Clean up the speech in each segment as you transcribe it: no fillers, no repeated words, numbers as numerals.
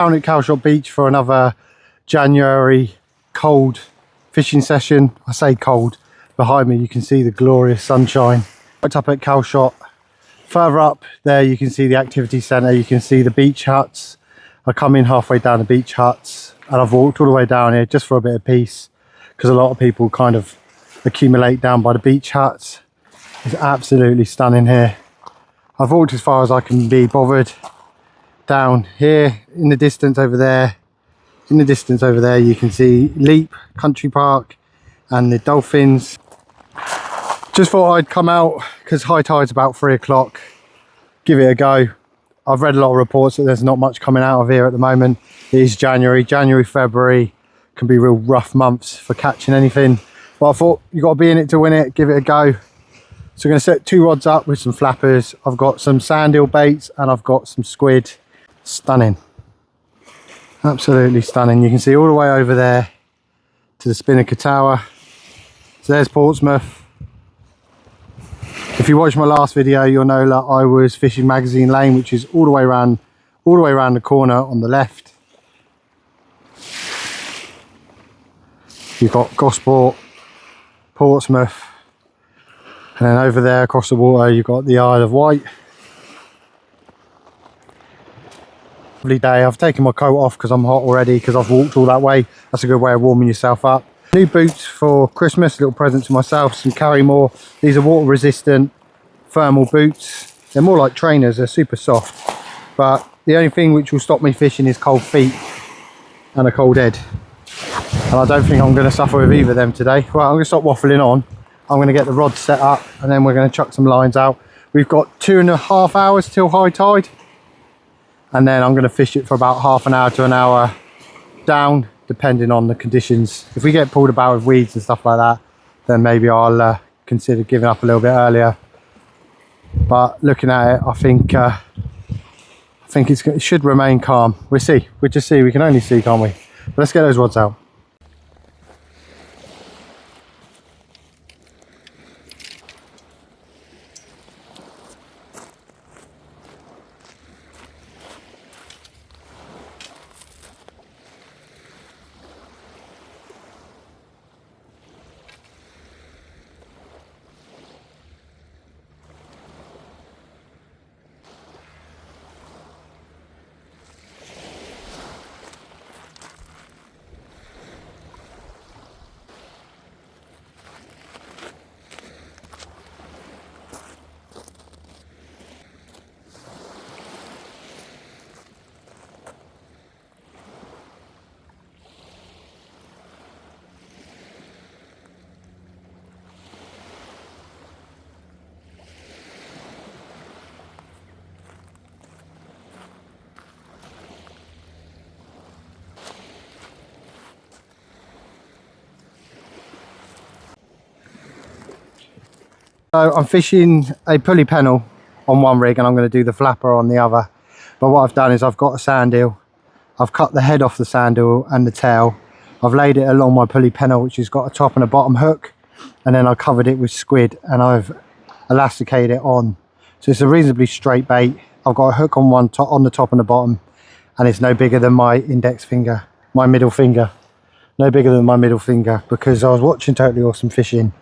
Down at Calshot Beach for another January cold fishing session. I say cold, behind me you can see the glorious sunshine. Right up at Calshot, further up there you can see the activity centre, you can see the beach huts. I come in halfway down the beach huts and I've walked all the way down here just for a bit of peace, because a lot of people kind of accumulate down by the beach huts. It's absolutely stunning here. I've walked as far as I can be bothered. Down here in the distance over there, you can see Leap Country Park and the dolphins. Just thought I'd come out because high tide's about 3 o'clock, give it a go. I've read a lot of reports that there's not much coming out of here at the moment. It is January, February can be real rough months for catching anything, but I thought you've got to be in it to win it, give it a go. So I'm going to set 2 rods up with some flappers. I've got some sand eel baits and I've got some squid. Stunning, absolutely stunning. You can see all the way over there to the Spinnaker Tower. So there's Portsmouth. If you watched my last video, you'll know that I was fishing Magazine Lane, which is all the way around the corner on the left. You've got Gosport, Portsmouth, and then over there across the water you've got the Isle of Wight. Lovely day. I've taken my coat off because I'm hot already, because I've walked all that way. That's a good way of warming yourself up. New boots for Christmas, a little present to myself, some Carrymore. These are water resistant thermal boots. They're more like trainers, they're super soft, but the only thing which will stop me fishing is cold feet and a cold head, and I don't think I'm going to suffer with either of them today. Well, I'm going to stop waffling on. I'm going to get the rod set up and then we're going to chuck some lines out. We've got 2.5 hours till high tide, and then I'm going to fish it for about half an hour to an hour down, depending on the conditions. If we get pulled about with weeds and stuff like that, then maybe I'll consider giving up a little bit earlier. But looking at it, I think it should remain calm. We'll see. We'll just see. We can only see, can't we? But let's get those rods out. So I'm fishing a pulley pennel on one rig and I'm going to do the flapper on the other. But what I've done is I've got a sand eel. I've cut the head off the sand eel and the tail. I've laid it along my pulley pennel, which has got a top and a bottom hook. And then I covered it with squid and I've elasticated it on. So it's a reasonably straight bait. I've got a hook on on the top and the bottom, and it's no bigger than my index finger, my middle finger. No bigger than my middle finger, because I was watching Totally Awesome Fishing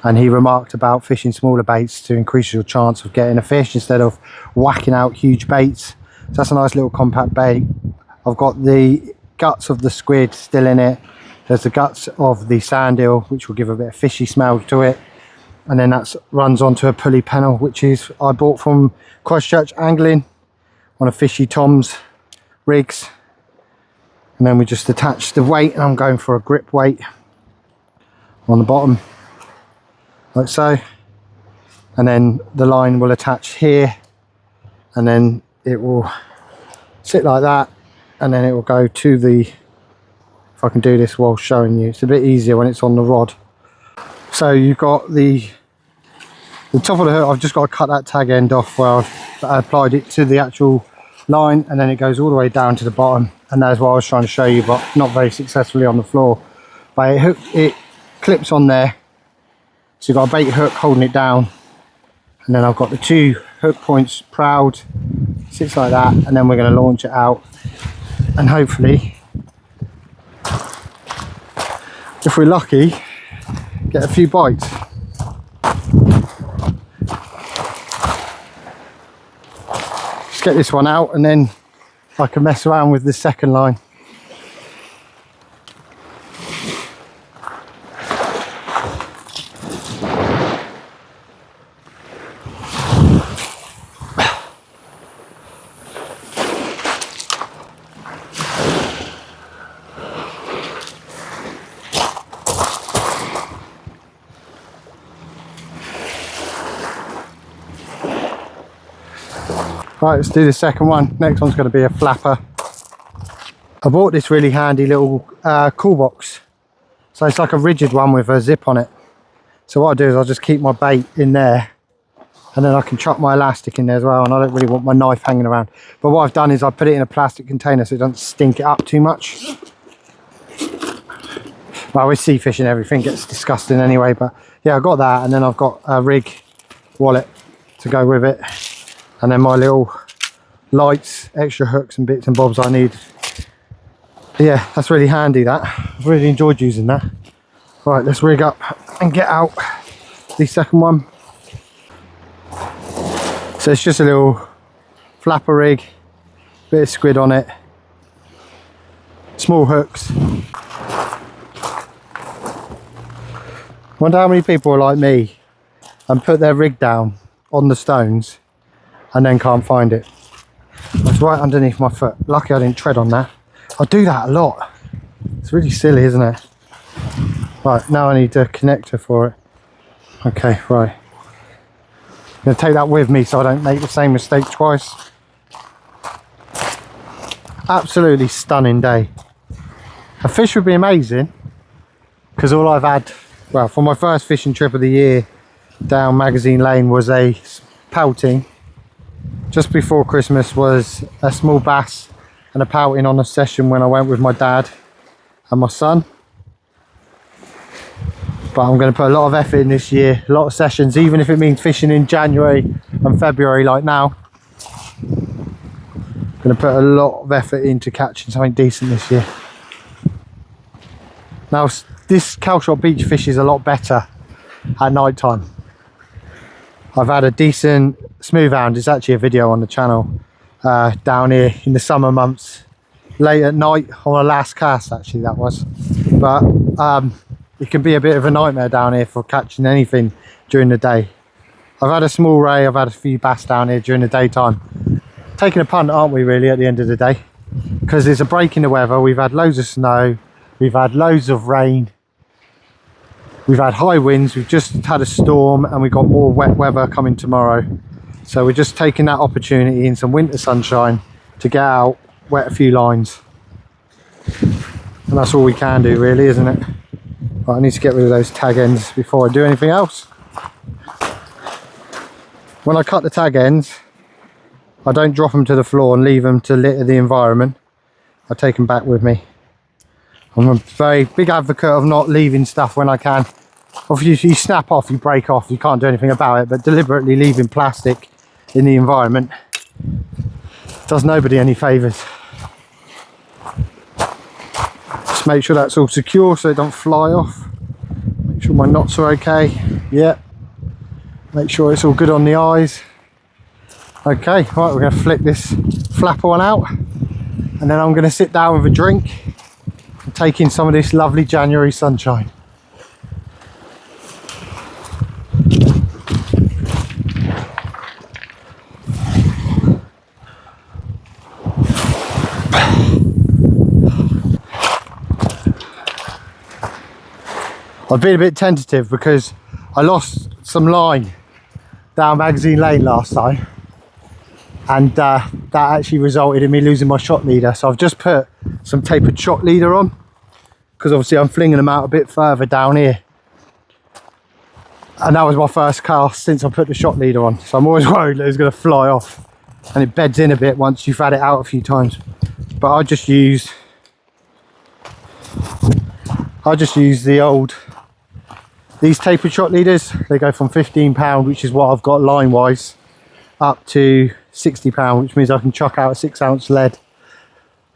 and he remarked about fishing smaller baits to increase your chance of getting a fish instead of whacking out huge baits. So that's a nice little compact bait. I've got the guts of the squid still in it. There's the guts of the sand eel, which will give a bit of fishy smell to it. And then that runs onto a pulley pennel, which is I bought from Christchurch Angling, one of Fishy Tom's rigs. And then we just attach the weight, and I'm going for a grip weight on the bottom, like so. And then the line will attach here, and then it will sit like that, and then it will go to the, if I can do this while showing you, it's a bit easier when it's on the rod. So you've got the top of the hook. I've just got to cut that tag end off where I applied it to the actual line, and then it goes all the way down to the bottom. And that's what I was trying to show you, but not very successfully on the floor. But it clips on there, so you've got a bait hook holding it down, and then I've got the 2 hook points proud, sits like that, and then we're going to launch it out. and hopefully, if we're lucky, get a few bites. Just get this one out and then I can mess around with the second line. Right, let's do the second one. Next one's going to be a flapper. I bought this really handy little cool box. So it's like a rigid one with a zip on it. So what I do is I'll just keep my bait in there and then I can chuck my elastic in there as well, and I don't really want my knife hanging around. But what I've done is I put it in a plastic container so it doesn't stink it up too much. Well, with sea fishing everything gets disgusting anyway, but yeah, I've got that, and then I've got a rig wallet to go with it. And then my little lights, extra hooks and bits and bobs I need. Yeah, that's really handy, that. I've really enjoyed using that. Right, let's rig up and get out the second one. So it's just a little flapper rig, bit of squid on it, small hooks. Wonder how many people are like me and put their rig down on the stones and then can't find it. It's right underneath my foot. Lucky I didn't tread on that. I do that a lot. It's really silly, isn't it? Right, now I need a connector for it. Okay, right. I'm going to take that with me so I don't make the same mistake twice. Absolutely stunning day. A fish would be amazing because all I've had, well, for my first fishing trip of the year down Magazine Lane was a pouting. Just before Christmas was a small bass and a pouting on a session when I went with my dad and my son. But I'm going to put a lot of effort in this year, a lot of sessions, even if it means fishing in January and February like now. I'm going to put a lot of effort into catching something decent this year. Now, this Calshot Beach fish is a lot better at night time. I've had a decent smooth hound. There's actually a video on the channel down here in the summer months, late at night on a last cast actually that was. But it can be a bit of a nightmare down here for catching anything during the day. I've had a small ray, I've had a few bass down here during the daytime. Taking a punt, aren't we, really, at the end of the day? Because there's a break in the weather. We've had loads of snow, we've had loads of rain, we've had high winds, we've just had a storm, and we've got more wet weather coming tomorrow. So we're just taking that opportunity in some winter sunshine to get out, wet a few lines. And that's all we can do, really, isn't it? Right, I need to get rid of those tag ends before I do anything else. When I cut the tag ends, I don't drop them to the floor and leave them to litter the environment. I take them back with me. I'm a very big advocate of not leaving stuff when I can. Obviously, you snap off, you break off, you can't do anything about it, but deliberately leaving plastic in the environment does nobody any favours. Just make sure that's all secure so it don't fly off. Make sure my knots are okay. Yeah. Make sure it's all good on the eyes. Okay, right, we're going to flick this flapper one out, and then I'm going to sit down with a drink and take in some of this lovely January sunshine. I've been a bit tentative because I lost some line down Magazine Lane last time, and that actually resulted in me losing my shot leader. So I've just put some tapered shot leader on because obviously I'm flinging them out a bit further down here, and that was my first cast since I put the shot leader on. So I'm always worried that it's going to fly off, and it beds in a bit once you've had it out a few times. But I just use these tapered shot leaders. They go from £15, which is what I've got line wise, up to £60, which means I can chuck out a 6 ounce lead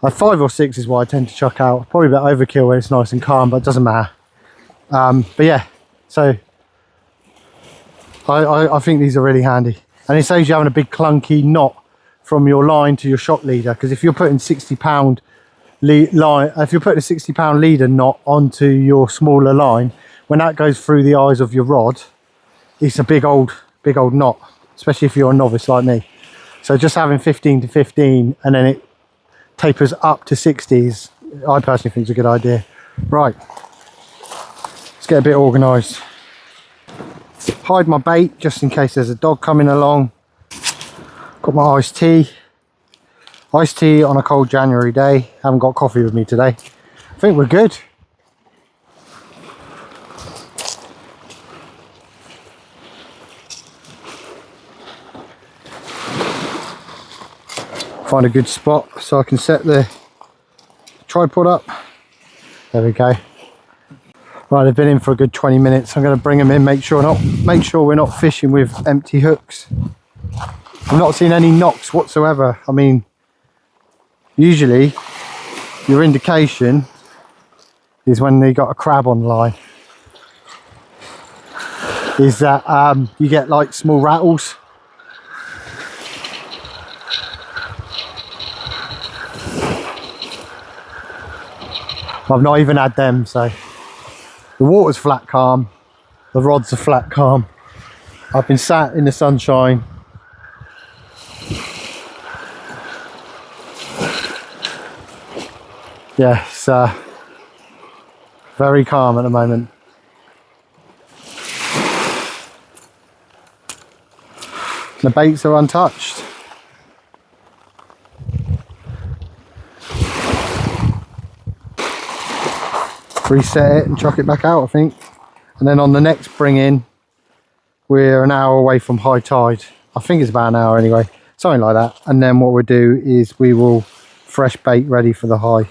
5 or 6 is what I tend to chuck out. Probably a bit overkill when it's nice and calm, but it doesn't matter. But yeah, so I think these are really handy, and it saves you having a big clunky knot from your line to your shock leader, because if you're putting 60-pound line, if you're putting a 60-pound leader knot onto your smaller line, when that goes through the eyes of your rod, it's a big old knot, especially if you're a novice like me. So just having 15 to 15 and then it tapers up to 60s, I personally think is a good idea. Right, let's get a bit organised. Hide my bait just in case there's a dog coming along. Got my iced tea on a cold January day. Haven't got coffee with me today. I think we're good. Find a good spot so I can set the tripod up. There we go. Right, they've been in for a good 20 minutes. I'm going to bring them in, make sure we're not fishing with empty hooks. I've not seen any knocks whatsoever. I mean, usually your indication is when they got a crab on the line, is that you get like small rattles. I've not even had them, so the water's flat calm, the rods are flat calm. I've been sat in the sunshine. Yeah, it's very calm at the moment. The baits are untouched. Reset it and chuck it back out, I think. And then on the next bring in, we're an hour away from high tide. I think it's about an hour anyway, something like that. And then what we'll do is we will fresh bait ready for the high.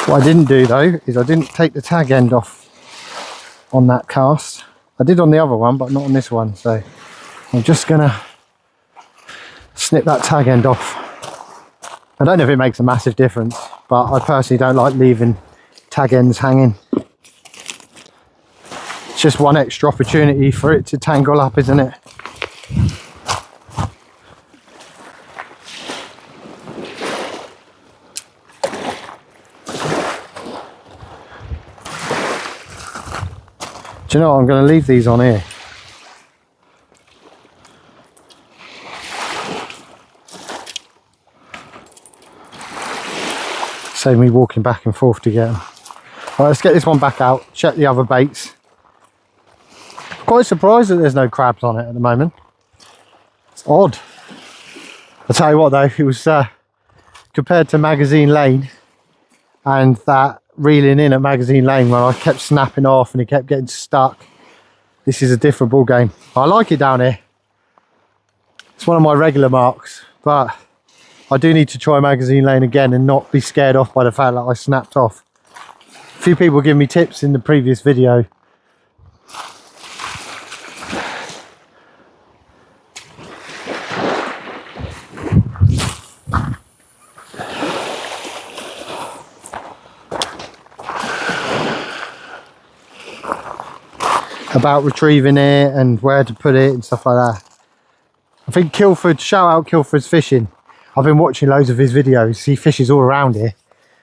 What I didn't do though is I didn't take the tag end off on that cast. I did on the other one, but not on this one. So I'm just gonna snip that tag end off. I don't know if it makes a massive difference, but I personally don't like leaving tag ends hanging. It's just one extra opportunity for it to tangle up, isn't it? Do you know what? I'm going to leave these on here. Save me walking back and forth to get them. Right, let's get this one back out, check the other baits. Quite surprised that there's no crabs on it at the moment. It's odd. I'll tell you what though, it was compared to Magazine Lane and that reeling in at Magazine Lane when I kept snapping off and it kept getting stuck. This is a different ball game. I like it down here. It's one of my regular marks, but I do need to try Magazine Lane again and not be scared off by the fact that I snapped off. A few people give me tips in the previous video. About retrieving it and where to put it and stuff like that. I think Kilford, shout out Kilford's Fishing. I've been watching loads of his videos. He fishes all around here,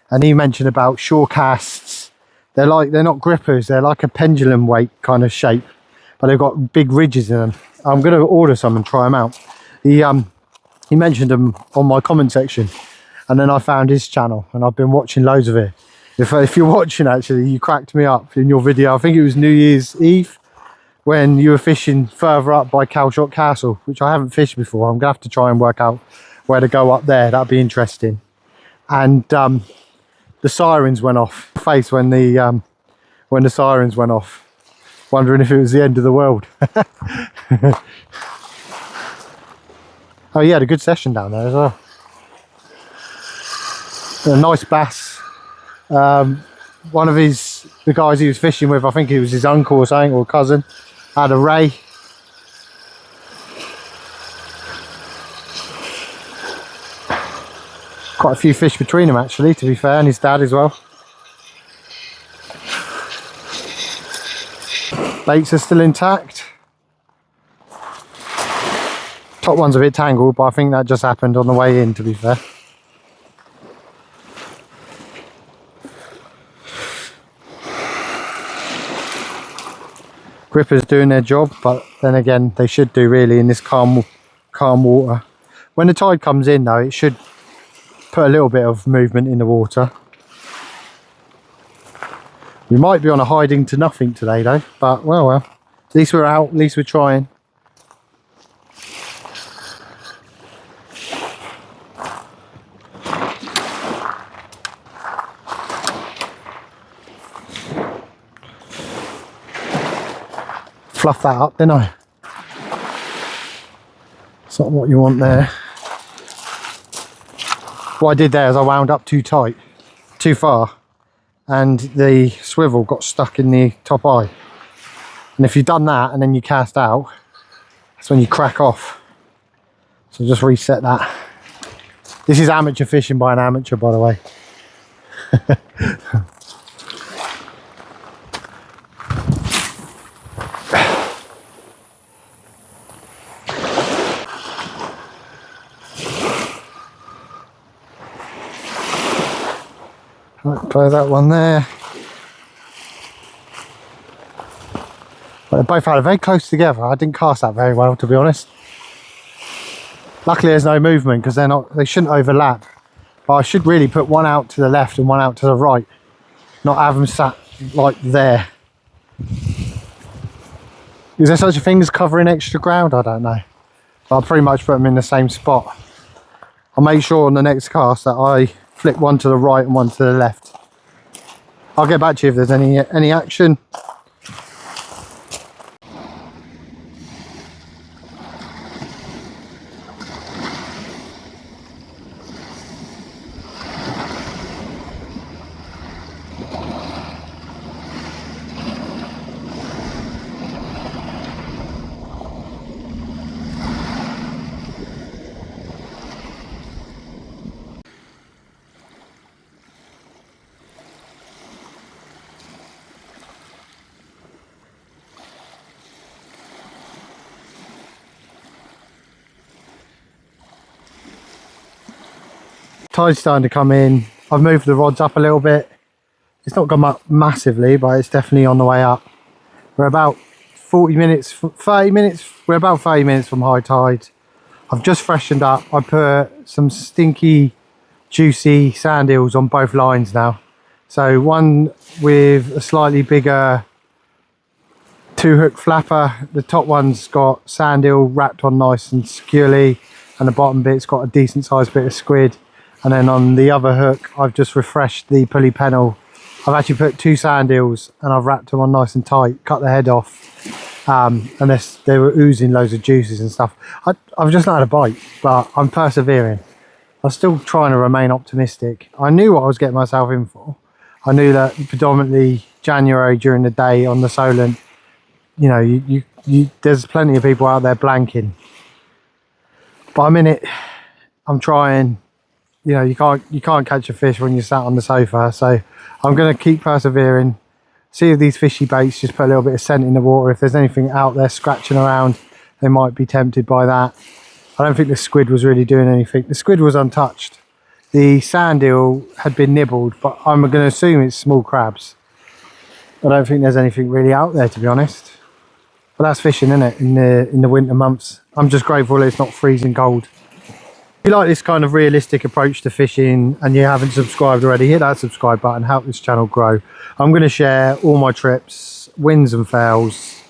and he mentioned about shore casts. They're not grippers. They're like a pendulum weight kind of shape, but they've got big ridges in them. I'm going to order some and try them out. He mentioned them on my comment section, and then I found his channel, and I've been watching loads of it. If you're watching, actually, you cracked me up in your video. I think it was New Year's Eve when you were fishing further up by Calshot Castle, which I haven't fished before. I'm gonna have to try and work out where to go up there. That'd be interesting. And the sirens went off. Face when the sirens went off, wondering if it was the end of the world. Oh, he had a good session down there as well. A nice bass. One of the guys he was fishing with, I think it was his uncle or something, or cousin, had a ray. Quite a few fish between them actually, to be fair, and his dad as well. Baits are still intact. Top one's a bit tangled, but I think that just happened on the way in, to be fair. Grippers doing their job, but then again they should do really in this calm water. When the tide comes in though, it should put a little bit of movement in the water. We might be on a hiding to nothing today though, but well, at least we're out, at least we're trying. Fluff that up, didn't I? It's not what you want there. What I did there is I wound up too tight, too far, and the swivel got stuck in the top eye. And if you've done that and then you cast out, that's when you crack off. So just reset that. This is amateur fishing by an amateur, by the way. Right, play that one there. But they both had it very close together. I didn't cast that very well, to be honest. Luckily there's no movement because they shouldn't overlap. But I should really put one out to the left and one out to the right, not have them sat like there. Is there such a thing as covering extra ground? I don't know. But I'll pretty much put them in the same spot. I'll make sure on the next cast that I flip one to the right and one to the left. I'll get back to you if there's any action. Tide's starting to come in. I've moved the rods up a little bit. It's not gone up massively, but it's definitely on the way up. We're about 30 minutes, we're about 30 minutes from high tide. I've just freshened up. I put some stinky, juicy sand eels on both lines now. So one with a slightly bigger 2-hook flapper. The top one's got sand eel wrapped on nice and securely, and the bottom bit's got a decent sized bit of squid. And then on the other hook, I've just refreshed the pulley pennel. I've actually put 2 sand eels and I've wrapped them on nice and tight, cut the head off. And they were oozing loads of juices and stuff. I've just not had a bite, but I'm persevering. I'm still trying to remain optimistic. I knew what I was getting myself in for. I knew that predominantly January during the day on the Solent, you know, there's plenty of people out there blanking. But I'm in it. I'm trying. You know, you can't catch a fish when you're sat on the sofa. So I'm going to keep persevering. See if these fishy baits just put a little bit of scent in the water. If there's anything out there scratching around, they might be tempted by that. I don't think the squid was really doing anything. The squid was untouched. The sand eel had been nibbled, but I'm going to assume it's small crabs. I don't think there's anything really out there, to be honest. But that's fishing, isn't it, in the winter months. I'm just grateful it's not freezing cold. If you like this kind of realistic approach to fishing and you haven't subscribed already, hit that subscribe button, help this channel grow. I'm going to share all my trips, wins and fails.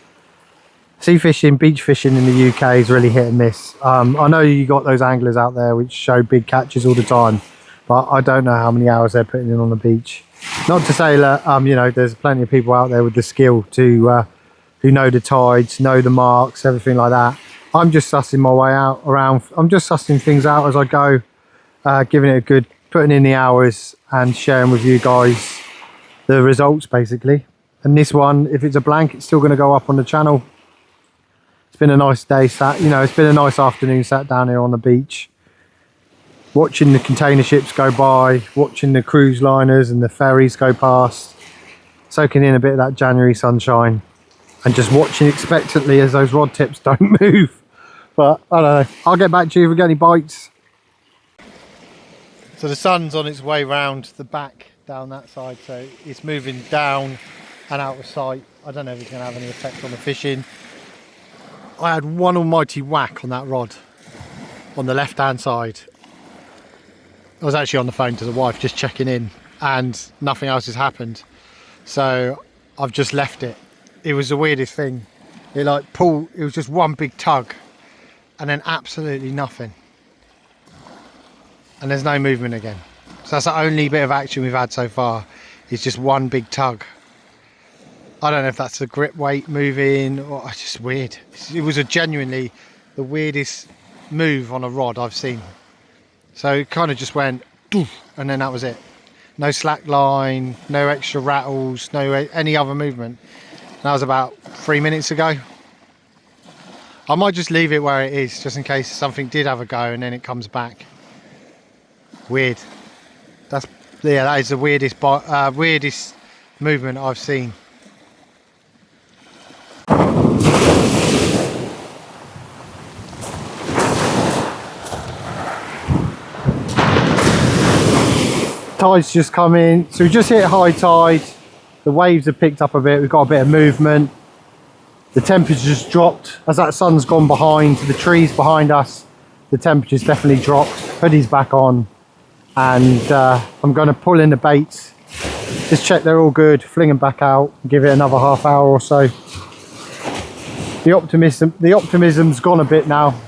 Sea fishing, beach fishing in the UK is really hit and miss. I know you got those anglers out there which show big catches all the time, but I don't know how many hours they're putting in on the beach. Not to say that, you know, there's plenty of people out there with the skill to who know the tides, know the marks, everything like that. I'm just sussing my way out around. I'm just sussing things out as I go, giving it a good, putting in the hours and sharing with you guys the results basically. And this one, if it's a blank, it's still going to go up on the channel. It's been a nice day, it's been a nice afternoon sat down here on the beach. watching the container ships go by, watching the cruise liners and the ferries go past, soaking in a bit of that January sunshine, and just watching expectantly as those rod tips don't move. But I don't know, I'll get back to you if we get any bites. So the sun's on its way round the back down that side, so it's moving down and out of sight. I don't know if it's going to have any effect on the fishing. I had one almighty whack on that rod on the left hand side. I was actually on the phone to the wife just checking in, and nothing else has happened, so I've just left it. It was the weirdest thing. It like pulled, it was just one big tug and then absolutely nothing, and there's no movement again. So that's the only bit of action we've had so far. It's just one big tug. I don't know if that's the grip weight moving or it's just weird. It was genuinely the weirdest move on a rod I've seen. So it kind of just went doof, and then that was it. No slack line, no extra rattles, no any other movement. That was about 3 minutes ago. I might just leave it where it is just in case something did have a go and then it comes back. Weird. That is the weirdest weirdest movement I've seen. Tide's just come in, so we just hit high tide. The waves have picked up a bit, we've got a bit of movement. The temperature's dropped as that sun's gone behind the trees behind us. The temperature's definitely dropped. Hoodie's back on, and I'm going to pull in the baits, just check they're all good, fling them back out, give it another half hour or so. The optimism's gone a bit now.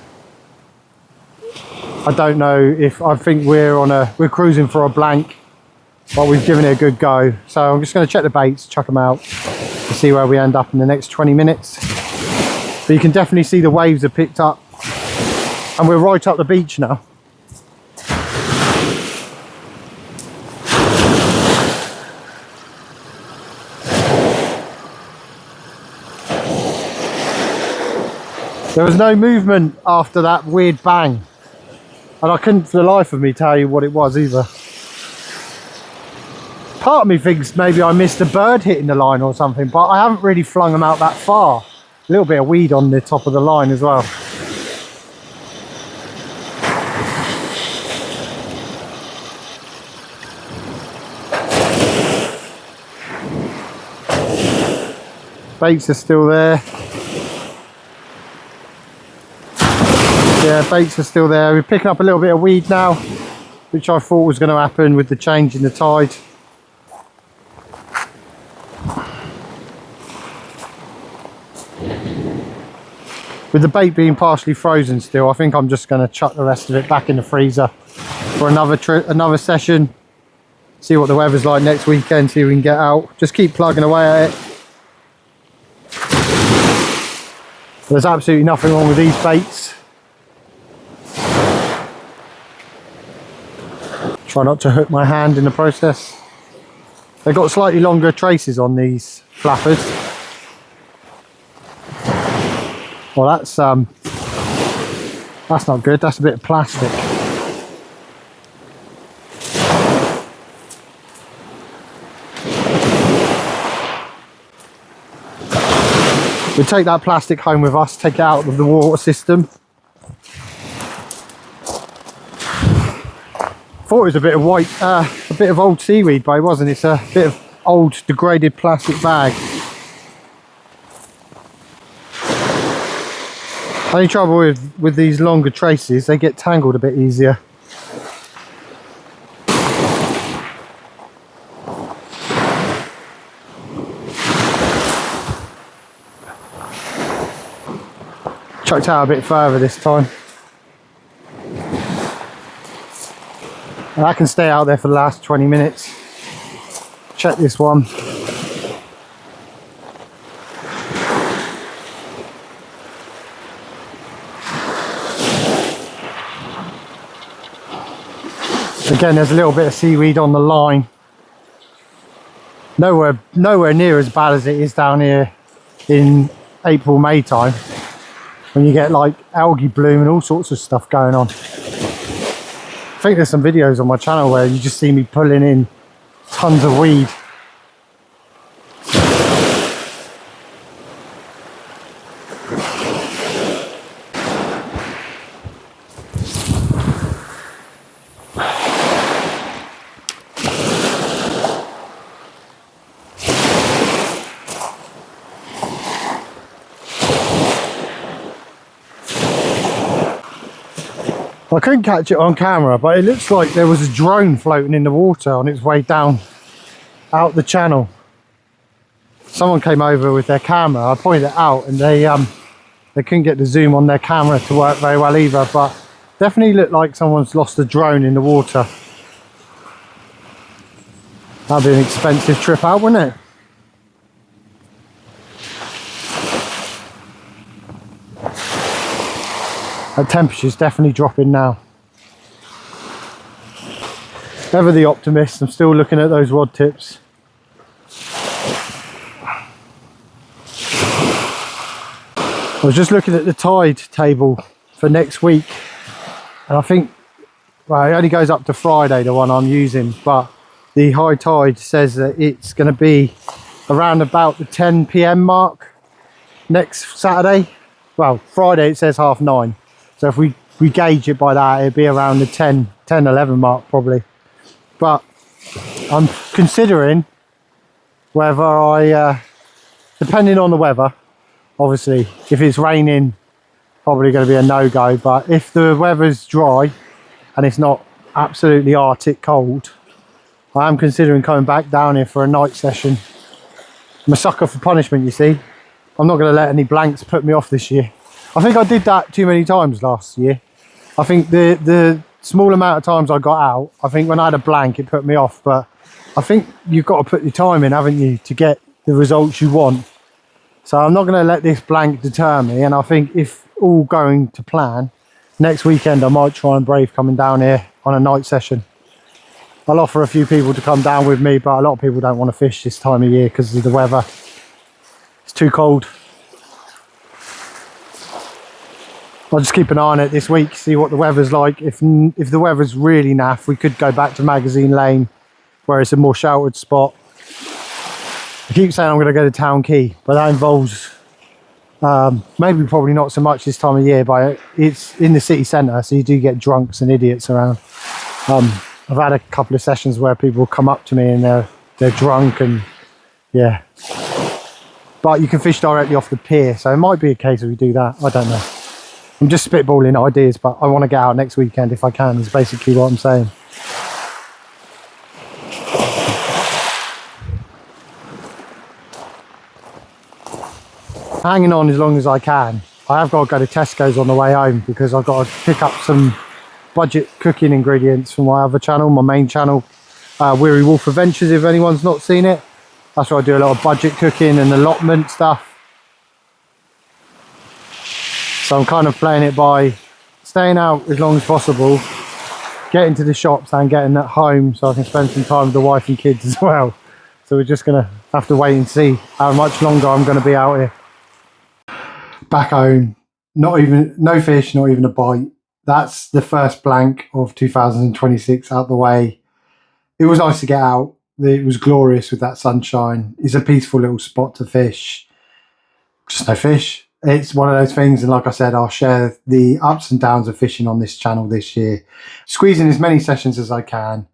I don't know if, I think we're cruising for a blank, but we've given it a good go. So I'm just going to check the baits, chuck them out, and see where we end up in the next 20 minutes. But you can definitely see the waves have picked up, and we're right up the beach now. There was no movement after that weird bang, and I couldn't for the life of me tell you what it was either. Part of me thinks maybe I missed a bird hitting the line or something, but I haven't really flung them out that far. A little bit of weed on the top of the line as well. Baits are still there. Yeah, baits are still there. We're picking up a little bit of weed now, which I thought was going to happen with the change in the tide. With the bait being partially frozen still, I think I'm just going to chuck the rest of it back in the freezer for another session. See what the weather's like next weekend, see if we can get out. Just keep plugging away at it. There's absolutely nothing wrong with these baits. Try not to hurt my hand in the process. They've got slightly longer traces on these flappers. Well, that's not good. That's a bit of plastic. We'll take that plastic home with us, take it out of the water system. Thought it was a bit of a bit of old seaweed, but it wasn't. It's a bit of old degraded plastic bag. Only trouble with these longer traces, they get tangled a bit easier. Chucked out a bit further this time. And that can stay out there for the last 20 minutes. Check this one. Again, there's a little bit of seaweed on the line. Nowhere near as bad as it is down here in April, May time, when you get like algae bloom and all sorts of stuff going on. I think there's some videos on my channel where you just see me pulling in tons of weed. I couldn't catch it on camera, but it looks like there was a drone floating in the water on its way down out the channel. Someone came over with their camera. I pointed it out, and they couldn't get the zoom on their camera to work very well either, but definitely looked like someone's lost a drone in the water. That'd be an expensive trip out, wouldn't it? That temperature's definitely dropping now. Ever the optimist, I'm still looking at those rod tips. I was just looking at the tide table for next week, and I think, well, it only goes up to Friday, the one I'm using, but the high tide says that it's going to be around about the 10 p.m. mark next Saturday. Well, Friday it says 9:30. So if we gauge it by that, it'd be around the 10, 11 mark probably. But I'm considering whether I, depending on the weather, obviously, if it's raining, probably going to be a no-go. But if the weather's dry and it's not absolutely arctic cold, I am considering coming back down here for a night session. I'm a sucker for punishment, you see. I'm not going to let any blanks put me off this year. I think I did that too many times last year. I think the small amount of times I got out, I think when I had a blank, it put me off. But I think you've got to put your time in, haven't you, to get the results you want. So I'm not going to let this blank deter me. And I think if all going to plan, next weekend I might try and brave coming down here on a night session. I'll offer a few people to come down with me, but a lot of people don't want to fish this time of year because of the weather. It's too cold. I'll just keep an eye on it this week, see what the weather's like. If the weather's really naff, we could go back to Magazine Lane, where it's a more sheltered spot. I keep saying I'm going to go to Town Quay, but that involves maybe probably not so much this time of year, but it's in the city centre, so you do get drunks and idiots around. I've had a couple of sessions where people come up to me and they're drunk, and yeah. But you can fish directly off the pier, so it might be a case if we do that. I don't know. I'm just spitballing ideas, but I want to get out next weekend if I can, is basically what I'm saying. Hanging on as long as I can. I have got to go to Tesco's on the way home because I've got to pick up some budget cooking ingredients from my other channel, my main channel, Weary Wolf Adventures, if anyone's not seen it. That's where I do a lot of budget cooking and allotment stuff. So I'm kind of playing it by staying out as long as possible, getting to the shops and getting at home so I can spend some time with the wife and kids as well. So we're just going to have to wait and see how much longer I'm going to be out here. Back home, no fish, not even a bite. That's the first blank of 2026 out the way. It was nice to get out. It was glorious with that sunshine. It's a peaceful little spot to fish. Just no fish. It's one of those things, and like I said, I'll share the ups and downs of fishing on this channel this year, squeezing as many sessions as I can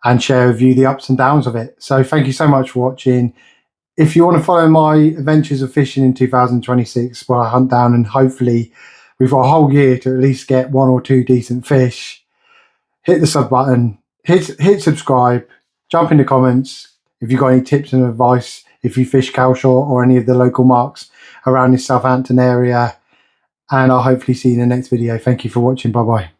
and share with you the ups and downs of it. So thank you so much for watching. If you want to follow my adventures of fishing in 2026, where I hunt down and hopefully we've got a whole year to at least get 1 or 2 decent fish, hit the sub button, hit subscribe, jump in the comments if you've got any tips and advice, if you fish Calshot or any of the local marks around this Southampton area, and I'll hopefully see you in the next video. Thank you for watching. Bye bye.